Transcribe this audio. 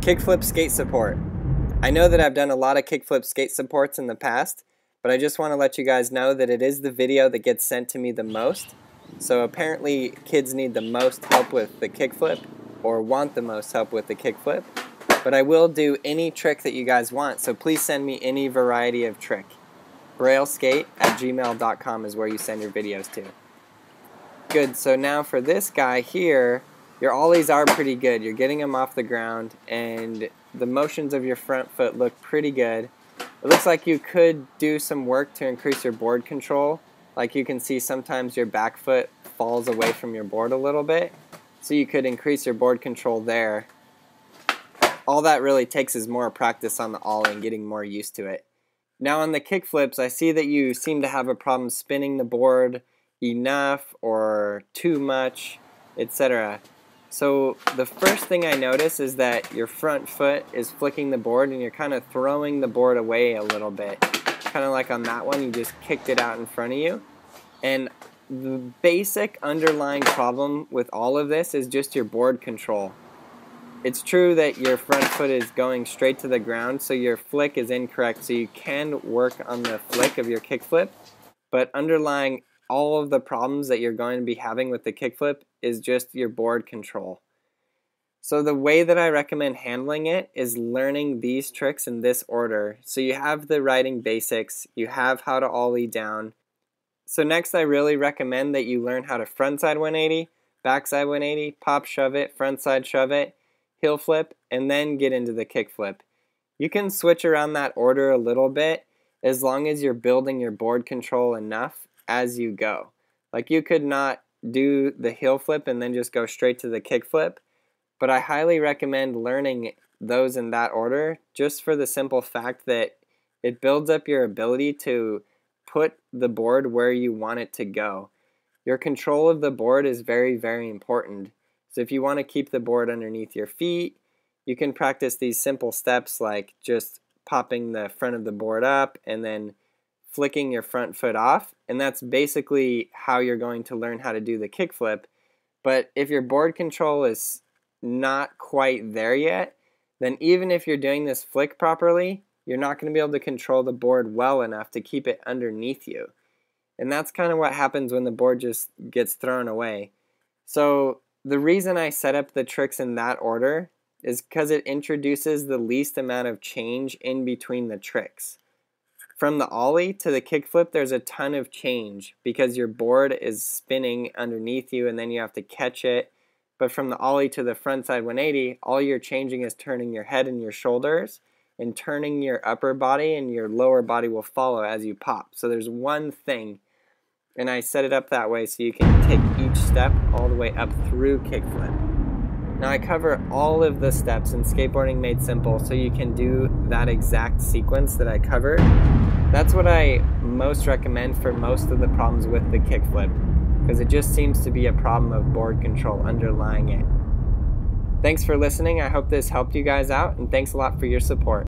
Kickflip skate support. I know that I've done a lot of kickflip skate supports in the past, but I just want to let you guys know that it is the video that gets sent to me the most. So apparently kids need the most help with the kickflip, or want the most help with the kickflip. But I will do any trick that you guys want, so please send me any variety of trick. brailleskate@gmail.com is where you send your videos to. Good, so now for this guy here, your ollies are pretty good. You're getting them off the ground, and the motions of your front foot look pretty good. It looks like you could do some work to increase your board control. Like you can see, sometimes your back foot falls away from your board a little bit, so you could increase your board control there. All that really takes is more practice on the ollie and getting more used to it. Now on the kickflips, I see that you seem to have a problem spinning the board enough or too much, etc. So the first thing I notice is that your front foot is flicking the board and you're kind of throwing the board away a little bit. Kind of like on that one, you just kicked it out in front of you. And the basic underlying problem with all of this is just your board control. It's true that your front foot is going straight to the ground, so your flick is incorrect, so you can work on the flick of your kickflip, but underlying all of the problems that you're going to be having with the kickflip is just your board control. So the way that I recommend handling it is learning these tricks in this order. So you have the riding basics, you have how to ollie down. So next I really recommend that you learn how to frontside 180, backside 180, pop shove it, frontside shove it, heel flip, and then get into the kickflip. You can switch around that order a little bit as long as you're building your board control enough as you go. Like you could not do the heel flip and then just go straight to the kickflip, but I highly recommend learning those in that order just for the simple fact that it builds up your ability to put the board where you want it to go. Your control of the board is very, very important. So if you want to keep the board underneath your feet, you can practice these simple steps like just popping the front of the board up and then flicking your front foot off, and that's basically how you're going to learn how to do the kickflip. But if your board control is not quite there yet, then even if you're doing this flick properly, you're not going to be able to control the board well enough to keep it underneath you. And that's kind of what happens when the board just gets thrown away. So the reason I set up the tricks in that order is because it introduces the least amount of change in between the tricks. From the ollie to the kickflip, there's a ton of change because your board is spinning underneath you and then you have to catch it. But from the ollie to the frontside 180, all you're changing is turning your head and your shoulders and turning your upper body, and your lower body will follow as you pop. So there's one thing, and I set it up that way so you can take each step all the way up through kickflip. Now I cover all of the steps in Skateboarding Made Simple so you can do that exact sequence that I covered. That's what I most recommend for most of the problems with the kickflip, because it just seems to be a problem of board control underlying it. Thanks for listening. I hope this helped you guys out, and thanks a lot for your support.